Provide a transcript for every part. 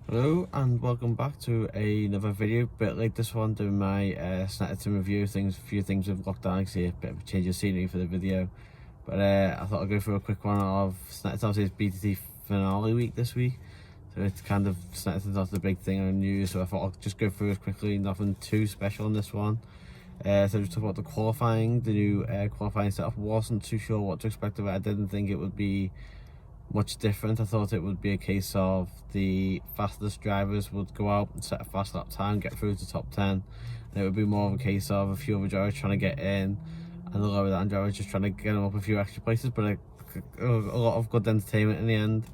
Hello and welcome back to another video, bit like this one, doing my Snetterton review. A few things with lockdown, see a bit of a change of scenery for the video. But I thought I'd go through a quick one of Snetterton. Obviously it's Btcc finale week this week, so it's kind of Snetterton's not the big thing on news, so I thought I'd just go through it quickly. Nothing too special on this one. So just talk about the qualifying. The new qualifying setup. Wasn't too sure what to expect of it. I didn't think it would be much different. I thought it would be a case of the fastest drivers would go out and set a fast lap time, get through to top 10, and it would be more of a case of a few other drivers trying to get in and the lower down drivers just trying to get them up a few extra places. But a lot of good entertainment in the end.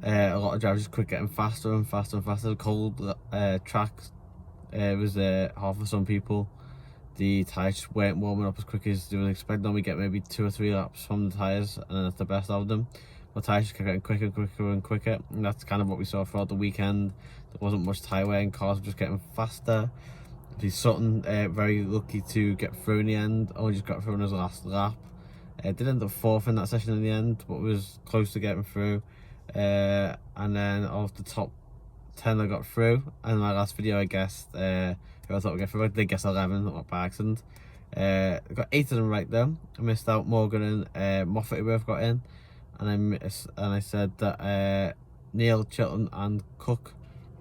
A lot of drivers just quit getting faster and faster and faster. The cold track was hard for some people. The tyres just weren't warming up as quick as they would expect. Normally get maybe 2 or 3 laps from the tyres, and that's the best of them. But tyres just kept getting quicker and quicker and quicker, and that's kind of what we saw throughout the weekend. There wasn't much tyre wear, and cars were just getting faster. Sutton very lucky to get through in the end. Only just got through on his last lap. Did end up fourth in that session in the end, but was close to getting through. And then of the top 10 I got through, and my last video I guessed who I thought would get through. I did guess 11, not by accident. I got 8 of them right though. I missed out Morgan and Moffat who both got in, and I said that Neil, Chilton and Cook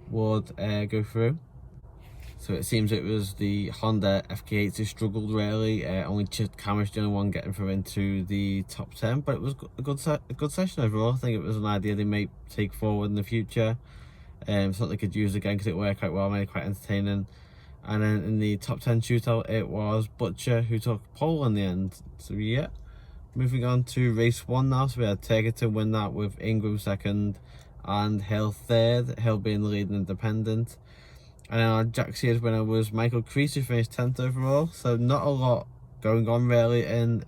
would go through. So it seems it was the Honda FK8s who struggled really. Only Cameron's the only one getting through into the top 10, but it was a good session overall. I think it was an idea they may take forward in the future. Something they could use again because it worked quite well, made it quite entertaining. And then in the top 10 shootout, it was Butcher who took pole in the end. So yeah, moving on to race 1 now. So we had Snetterton win that with Ingram second and Hill third, Hill being the leading independent. And then our Jack Sears winner was Michael Crease, who finished 10th overall. So not a lot going on really in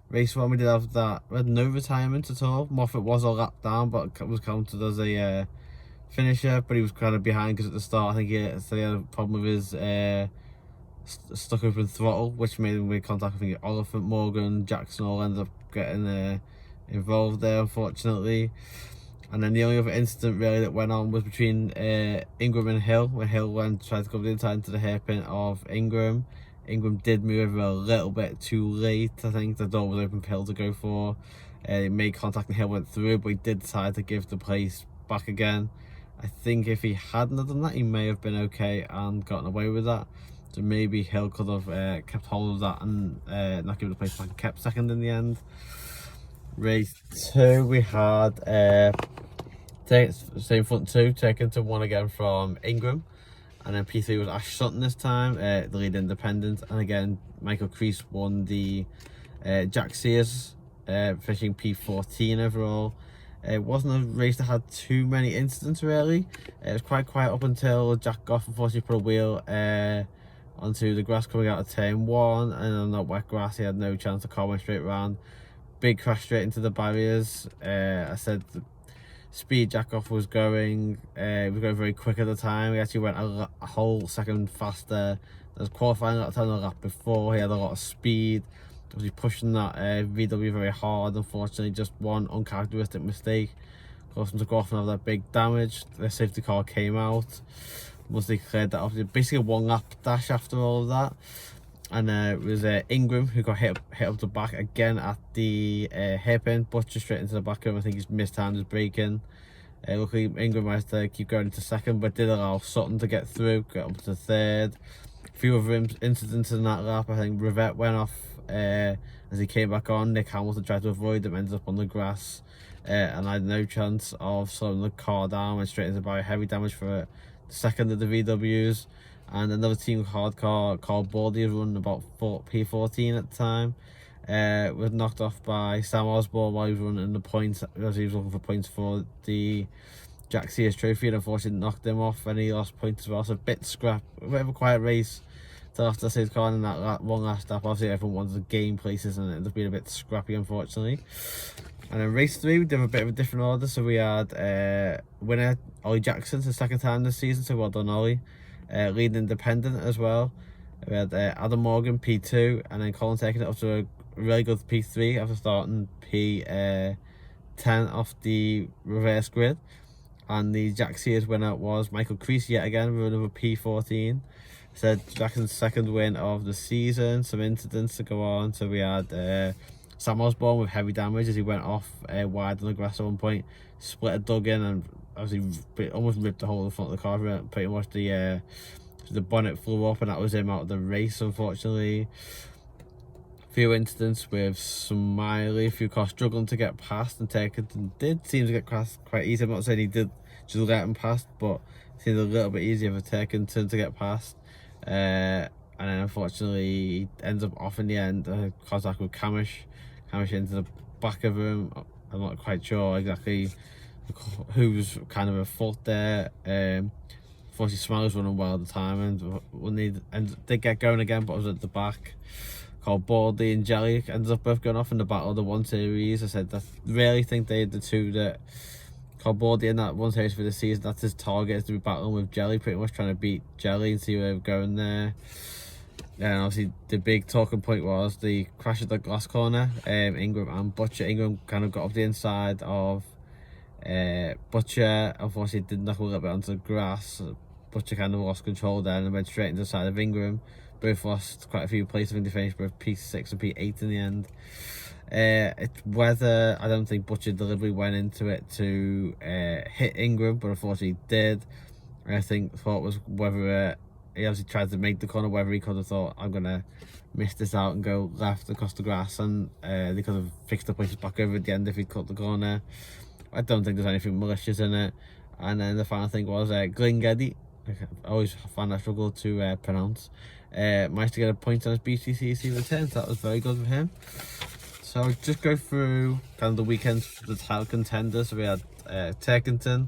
race 1. We did have that. We had no retirement at all. Moffat was a lap down, but was counted as a finisher. But he was kind of behind because at the start I think he had a problem with his stuck open throttle, which made him make contact. I think Oliphant, Morgan, Jackson all ended up getting involved there, unfortunately. And then the only other incident really that went on was between Ingram and Hill, where Hill tried to come the inside into the hairpin of Ingram. Ingram did move over a little bit too late. I think the door was open for Hill to go for. He made contact and Hill went through, but he did decide to give the place back again. I think if he hadn't have done that, he may have been okay and gotten away with that. So maybe Hill could have kept hold of that and not given the place back and kept second in the end. Race 2, we had same front 2, taken to 1 again from Ingram. And then P3 was Ash Sutton this time, the lead independent. And again, Michael Crease won the Jack Sears, finishing P14 overall. It wasn't a race that had too many incidents really. It was quite quiet up until Jack Goff unfortunately put a wheel onto the grass coming out of turn 1, and on that wet grass he had no chance. The car went straight around. Big crash straight into the barriers. I said the speed Jack Goff was going, he was going very quick at the time. He actually went a whole second faster. There was qualifying at the time, the lap before. He had a lot of speed. He was pushing that VW very hard. Unfortunately, just one uncharacteristic mistake caused him to go off and have that big damage. The safety car came out. Once they cleared that off, basically a 1 lap dash after all of that. And it was Ingram who got hit up the back again at the hairpin, Butcher straight into the back of him. I think he's mistimed his braking. Luckily Ingram managed to keep going into second, but did allow Sutton to get through, get up to third. A few other incidents in that lap. I think Rivette went off as he came back on. Nick Hamilton tried to avoid them, ended up on the grass, and I had no chance of slowing the car down. Went straight into by heavy damage for the second of the VWs. And another team hard car called Baldy was running about P14 at the time. Was knocked off by Sam Osborne while he was running the points, as he was looking for points for the Jack Sears trophy, and unfortunately knocked him off and he lost points as well. So a bit scrap, a bit of a quiet race till after his car in that one last lap. Obviously everyone wanted to gain places and it ended up being a bit scrappy, unfortunately. And then race 3, we did a bit of a different order. So we had winner Ollie Jackson, the second time this season, so well done Ollie. Leading independent as well. We had Adam Morgan P2, and then Colin taking it up to a really good P3 after starting P10 off the reverse grid. And the Jack Sears winner was Michael Creasy yet again with another P14. So Jackson's second win of the season. Some incidents to go on. So we had Sam Osborne with heavy damage as he went off wide on the grass at one point, split a dug in, and obviously almost ripped the hole in the front of the car. Pretty much the bonnet flew up, and that was him out of the race, unfortunately. A few incidents with Smiley, a few cars struggling to get past, and Turkington did seem to get past quite easy. I'm not saying he did just let him past, but it seemed a little bit easier for Turkington to get past. And then unfortunately he ends up off in the end. Contact with Camish into the back of him. I'm not quite sure exactly who's kind of at fault there. Unfortunately Smiley was running well at the time, and when they did get going again, but I was at the back. Called Baldy and Jelly ended up both going off in the battle of the 1 series. I said I really think they're the two that called Baldy in that 1 series for the season. That's his target, is to be battling with Jelly, pretty much trying to beat Jelly and see where they're going there. And obviously the big talking point was the crash at the glass corner. Ingram and Butcher. Ingram kind of got up the inside of Butcher. Unfortunately did knock a little bit onto the grass. Butcher kind of lost control there and went straight into the side of Ingram. Both lost quite a few places. I think they finished both P6 and P8 in the end. It's whether, I don't think Butcher deliberately went into it to hit Ingram, but unfortunately did. I think thought was whether he obviously tried to make the corner, whether he could have thought, I'm going to miss this out and go left across the grass, and they could have fixed the places back over at the end if he'd cut the corner. I don't think there's anything malicious in it. And then the final thing was Glingeddy. I always found that struggle to pronounce. Managed to get a point on his Btcc return, so that was very good for him. So I'll just go through kind of the weekends for the title contenders. So we had Turkington.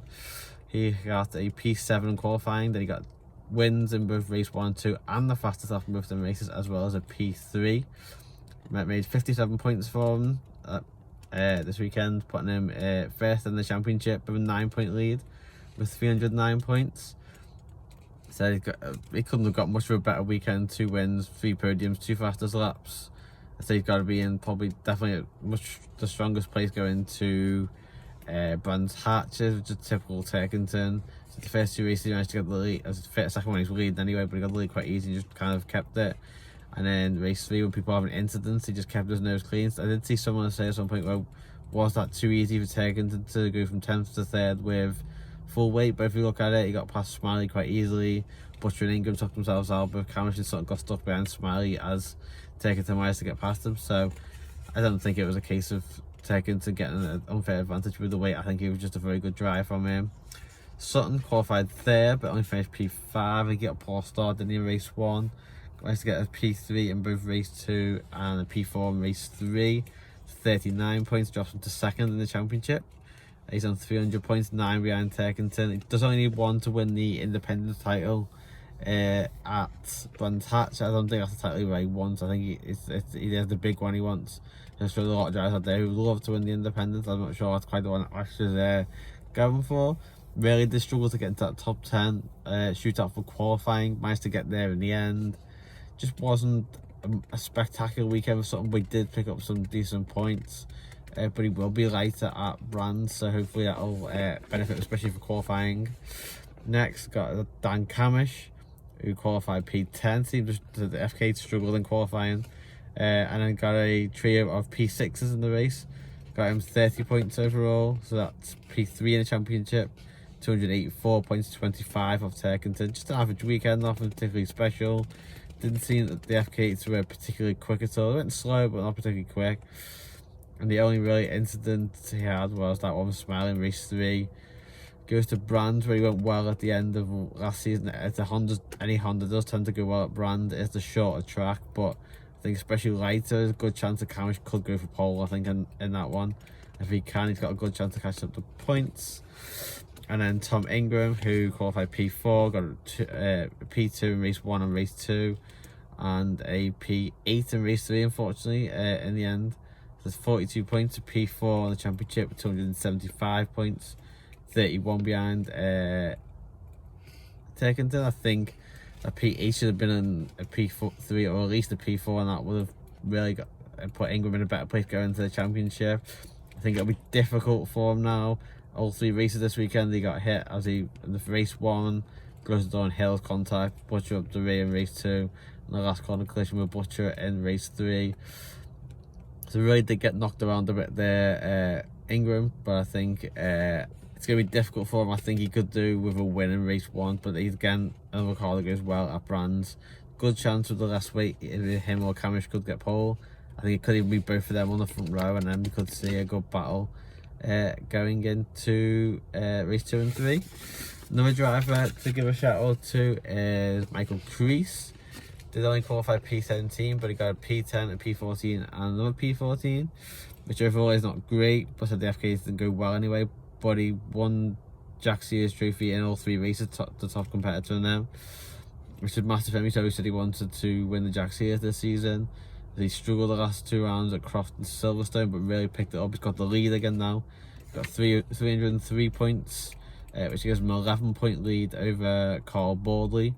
He got a P7 in qualifying, then he got wins in both race 1 and 2 and the fastest off in both the races, as well as a P3. Made 57 points for him this weekend, putting him first in the championship with a 9-point lead with 309 points. So he couldn't have got much of a better weekend. 2 wins, 3 podiums, 2 fastest laps. So he's got to be in probably definitely the strongest place going to Brands Hatch, which is typical Turkington. So the first 2 races he managed to get the lead. The second one he was leading anyway, but he got the lead quite easy and just kind of kept it. And then race 3, when people were having incidents, he just kept his nose clean. So I did see someone say at some point, well, was that too easy for Turkington to go from 10th to 3rd with full weight? But if you look at it, he got past Smiley quite easily. Butcher and Ingram took themselves out, but Camish and Sutton got stuck behind Smiley as Turkington managed to get past him. So I don't think it was a case of Turkington getting an unfair advantage with the weight. I think it was just a very good drive from him. Sutton qualified 3rd, but only finished P5. He got a poor start in race 1. Managed to get a P3 in both race 2 and a P4 in race 3. 39 points, drops him to 2nd in the championship. He's on 300 points, 9 behind Turkington. He does only need 1 to win the independent title at Brands Hatch. I don't think that's the title he wants. I think he has the big one he wants. There's still a lot of drivers out there who would love to win the independent. I'm not sure that's quite the one Ash is going for. Really did struggle to get into that top 10 shootout for qualifying. Managed to get there in the end. Just wasn't a spectacular weekend for something. We did pick up some decent points. But he will be lighter at Brands, so hopefully that'll benefit, especially for qualifying. Next, got Dan Camish, who qualified P10. Seems the FK struggled in qualifying. And then got a trio of P6s in the race. Got him 30 points overall, so that's P3 in the championship. 284 points, 25 off Turkington. Just an average weekend, nothing particularly special. Didn't seem that the FK were particularly quick at all. They went slow, but not particularly quick. And the only really incident he had was that one with Smiley in race 3. Goes to Brands, where he went well at the end of last season. Any Honda does tend to go well at Brands. It's the shorter track, but I think especially lighter, there's a good chance that Camish could go for pole, I think, in that one. If he can, he's got a good chance to catch up the points. And then Tom Ingram, who qualified P4, got a P2 in race 1 and race 2, and a P8 in race 3, unfortunately, in the end. There's 42 points to P4 on the championship, 275 points, 31 behind Turkington. I think a P8 should have been in a P3 or at least a P4, and that would have really put Ingram in a better place going into the championship. I think it'll be difficult for him now all 3 races this weekend. He got hit as he in the race 1, closed the door on Hill's contact, Butcher up the rear in race 2, and the last corner collision with Butcher in race 3. So really did get knocked around a bit there, Ingram, but I think it's going to be difficult for him. I think he could do with a win in race 1, but he's again, another car that goes well at Brands. Good chance with the last weight, either him or Camish could get pole. I think it could even be both of them on the front row, and then we could see a good battle going into race 2 and 3. Another driver to give a shout out to is Michael Crease. Did only qualify P17, but he got a P10, a P14, and another P14, which overall is not great, but the FKs didn't go well anyway. But he won Jack Sears trophy in all 3 races, the top competitor now, which is massive for him. So he said he wanted to win the Jack Sears this season. He struggled the last 2 rounds at Croft and Silverstone, but really picked it up. He's got the lead again now. Got 303 points, which gives him an 11-point lead over Carl Baldley.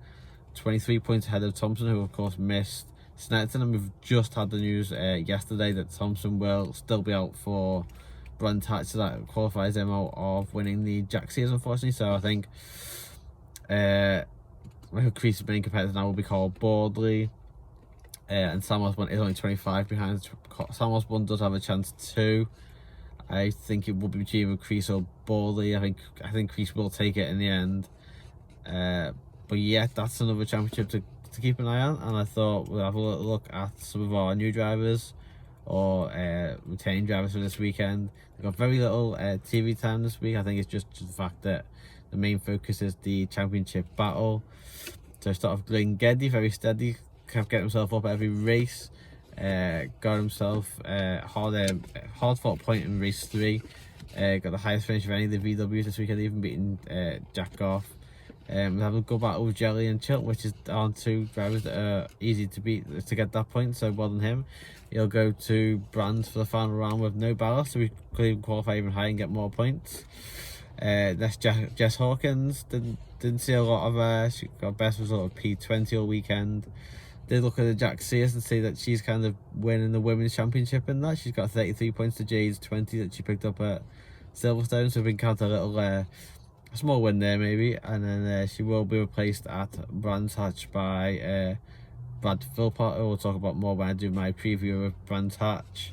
23 points ahead of Thompson, who of course missed Snetterton, and we've just had the news yesterday that Thompson will still be out for Brands Hatch, so that qualifies him out of winning the Jack Sears, unfortunately. So I think Michael Crease's main competitor now will be Carl Baldley. And Sam Osborne is only 25 behind. Sam Osborne does have a chance too. I think it will be between Crease or Baldley. I think Crease will take it in the end. But yeah, that's another championship to keep an eye on. And I thought we'll have a little look at some of our new drivers or retained drivers for this weekend. They've got very little TV time this week. I think it's just the fact that the main focus is the championship battle. So start off Glenn Geddy, very steady. Kept getting himself up at every race. Got himself hard fought point in race 3. Got the highest finish of any of the VWs this weekend, even beating Jack Goff. We have a good battle with Jelly and Chilt, which aren't 2 drivers that are easy to beat to get that point. So well done him. He'll go to Brands for the final round with no ballast, so we could even qualify even higher and get more points. That's Jess Hawkins. Didn't see a lot of her. She got best result of P20 all weekend. Did look at the Jack Sears and see that she's kind of winning the women's championship in that. She's got 33 points to Jade's 20 that she picked up at Silverstone, so we can count a little a small win there maybe. And then she will be replaced at Brands Hatch by Brad Philpott, who we'll talk about more when I do my preview of Brands Hatch.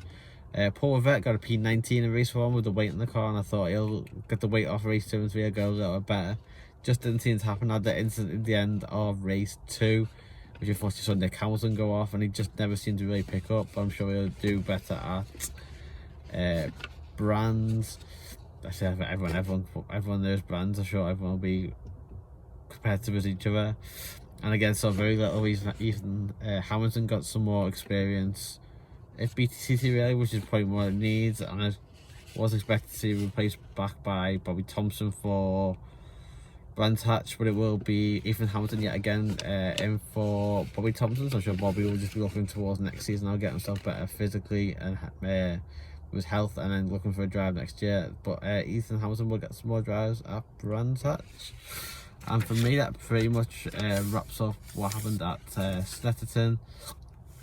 Paul Rivette got a P19 in race 1 with the weight in the car, and I thought he'll get the weight off race 2 and 3 and go a little bit better. Just didn't seem to happen. Had the incident at the end of race 2, which unfortunately saw Nick Hamilton go off, and he just never seemed to really pick up. But I'm sure he'll do better at Brands. I say everyone knows Brands. I'm sure everyone will be competitive with each other. And again, so very little. Ethan Hamilton got some more experience at Btcc really, which is probably what it needs. And I was expected to see replaced back by Bobby Thompson for Brands Hatch, but it will be Ethan Hamilton yet again in for Bobby Thompson. So I'm sure Bobby will just be looking towards next season. I'll get himself better physically and with health, and then looking for a drive next year. But Ethan Hamilton will get some more drives at Brands Hatch. And for me, that pretty much wraps up what happened at Snetterton.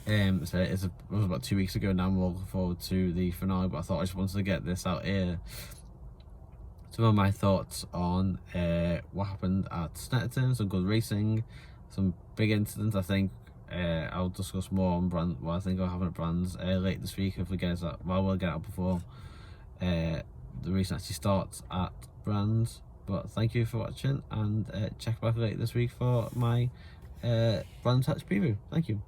So it was about 2 weeks ago now. I'm looking forward to the finale, but I thought I just wanted to get this out here. Some of my thoughts on what happened at Snetterton, some good racing, some big incidents. I think I'll discuss more on what I think will happen at Brands late this week if we get it out. Well, we'll get out before the race actually starts at Brands. But thank you for watching, and check back later this week for my Brands Hatch preview. Thank you.